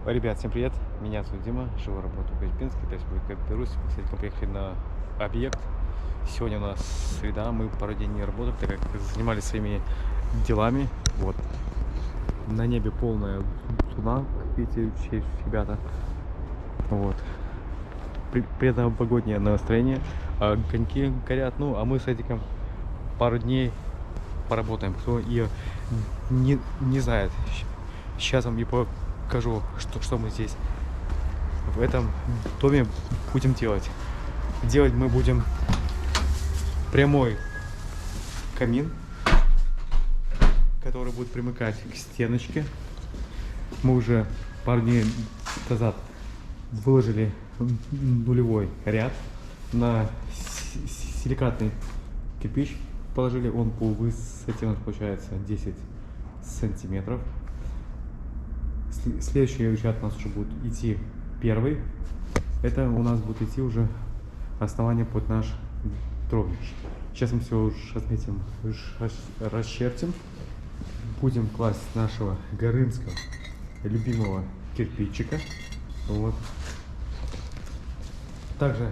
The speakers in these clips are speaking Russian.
Ребят, всем привет! Меня зовут Дима, живу, работаю в Капинске, то есть Беларусь. Мы, кстати, приехали на объект. Сегодня у нас среда, мы пару дней не работали, так как занимались своими делами. Вот. На небе полная луна, как видите, все ребята. Вот. Приятное погоднее настроение, коньки горят. Ну, а мы с Эдиком пару дней поработаем. Кто и не знает, сейчас вам и покажу, что мы здесь в этом доме будем делать. Делать мы будем прямой камин, который будет примыкать к стеночке. Мы уже пару дней назад выложили нулевой ряд на силикатный кирпич. Положили, он по высоте у нас получается 10 сантиметров. Следующий ряд у нас уже будет идти первый. Это у нас будет идти уже основание под наш дровнич. Сейчас мы все разметим, расчертим. Будем класть нашего горынского любимого кирпичика. Вот. Также,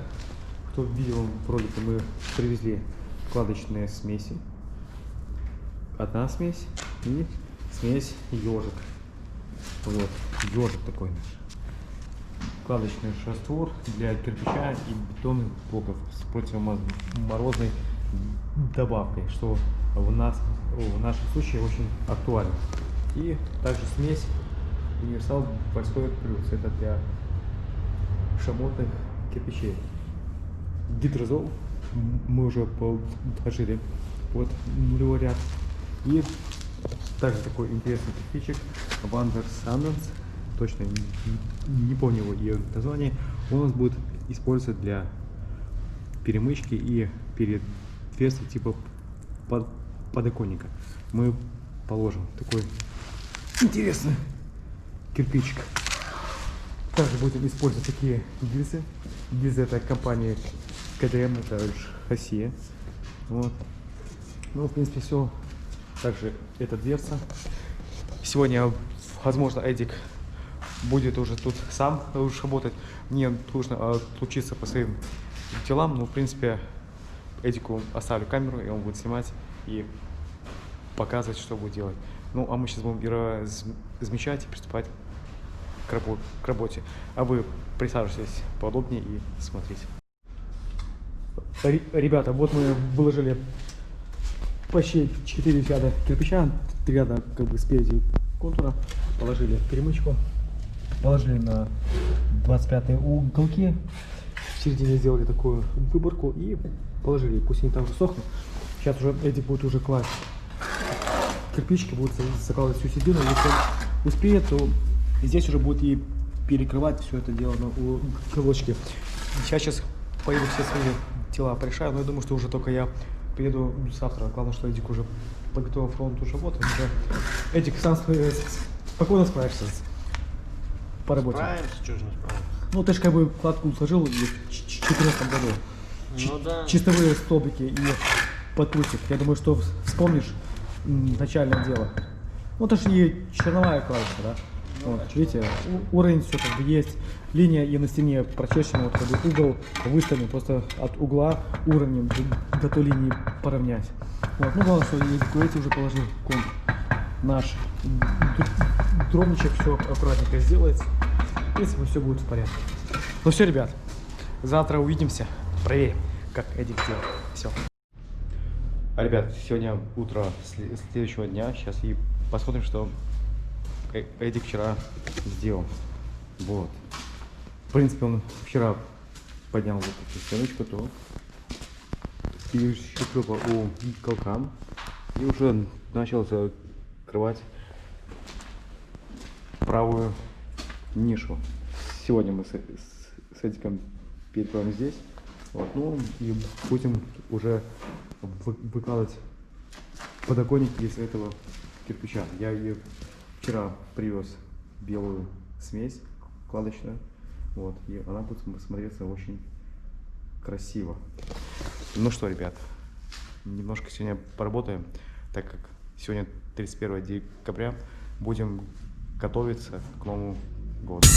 кто видел в ролике, мы привезли кладочные смеси. Одна смесь и смесь ежик. Вот, ежик такой наш. Кладочный раствор для кирпича и бетонных блоков с противоморозной добавкой, что в нашем случае очень актуально. И также смесь универсал Большой плюс. Это для шамотных кирпичей. Гидрозол мы уже положили под нулевой ряд. И также такой интересный кирпичик Вандер Санденс, точно не помню его ее название. Он у нас будет использоваться для перемычки и передверстия типа подоконника. Мы положим такой интересный кирпичик. Также будем использовать такие гильзы. Гильзы — это компания КДМ, это Россия. Вот. Ну, в принципе, все. Также эта дверца. Сегодня, возможно, Эдик будет уже тут сам работать. Мне нужно отлучиться по своим делам, но, в принципе, Эдику оставлю камеру, и он будет снимать и показывать, что будет делать. Ну, а мы сейчас будем размещать и приступать к работе. А вы присаживайтесь поудобнее и смотрите. Ребята, вот мы выложили почти 4 ряда кирпича, 3 ряда как бы спереди контура, положили перемычку, положили на 25-е уголки, в середине сделали такую выборку и положили, пусть они там уже сохнут. Сейчас уже Эдик будет уже класть кирпичики, будут закладывать всю середину, если он успеет, то здесь уже будет и перекрывать все это дело на уголочке. Сейчас поеду все свои дела порешаю, но я думаю, что уже только я приеду завтра. Главное, что Эдик уже подготовил фронт уже вот. Эдик, сам спокойно справишься по работе. Справимся, что же не справимся. Ну, ты же как бы кладку сложил в 2014 году. Ну да. Чистовые столбики и подкрутик. Я думаю, что вспомнишь начальное дело. Ну, это же и черновая клавиша, да? Вот, видите, уровень все как бы есть, линия и на стене прочерчена, вот как бы угол выставлен, просто от угла уровнем до той линии поравнять. Вот, ну главное, что эти уже положил контур. Наш дровничек все аккуратненько сделается, в принципе, все будет в порядке. Ну все, ребят, завтра увидимся, проверим, как Эдик сделал. Все. Ребят, сегодня утро следующего дня, сейчас и посмотрим, что Эдик вчера сделал. Вот. В принципе, он вчера поднял вот эту стеночку, то перещупил по уголкам и уже начал закрывать правую нишу. Сегодня мы с Эдиком перекроем здесь. Вот. Ну и будем уже выкладывать подоконник из этого кирпича. Я ее вчера привез белую смесь кладочную, вот, и она будет смотреться очень красиво. Ну что, ребят, немножко сегодня поработаем, так как сегодня 31 декабря, будем готовиться к Новому года.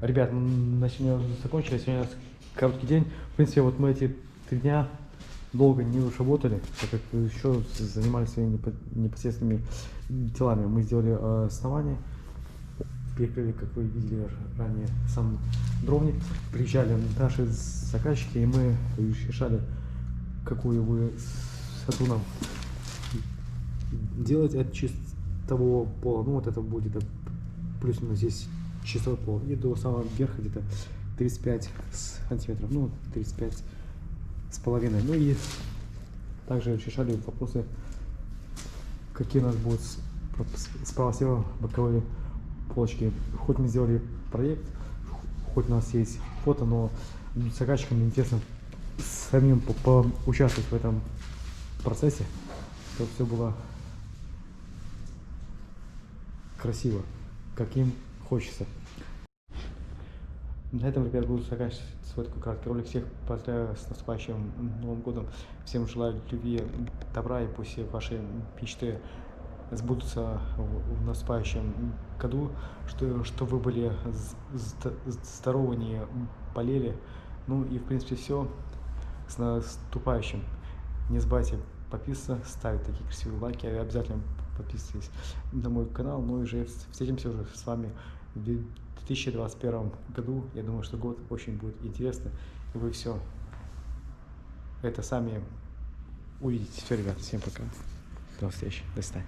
Ребят, на сегодня закончили, сегодня у нас короткий день. В принципе, вот мы эти 3 дня долго не работали, так как еще занимались своими непосредственными делами. Мы сделали основание, перекрыли, как вы видели ранее, сам дровник. Приезжали наши заказчики, и мы решали, какую вы саду нам делать от чистого пола. Ну вот это будет плюс-минус здесь чистого пола. И до самого верха где-то 35 сантиметров, ну 35 с половиной. Ну и также решали вопросы, какие у нас будут справа-слева боковые полочки. Хоть мы сделали проект, хоть у нас есть фото, но заказчикам интересно самим поучаствовать в этом процессе, чтобы все было красиво, как им хочется. На этом, ребят, буду заканчивать свой такой краткий ролик. Всех поздравляю с наступающим Новым годом. Всем желаю любви, добра, и пусть все ваши мечты сбудутся в наступающем году, что вы были здоровы, не болели. Ну и в принципе все. С наступающим. Не забывайте подписываться, ставить такие красивые лайки, обязательно подписывайтесь на мой канал. Ну и уже встретимся уже с вами в 2021 году. Я думаю, что год очень будет интересный, и вы все это сами увидите. Все, ребят, всем пока, до встречи, до свидания.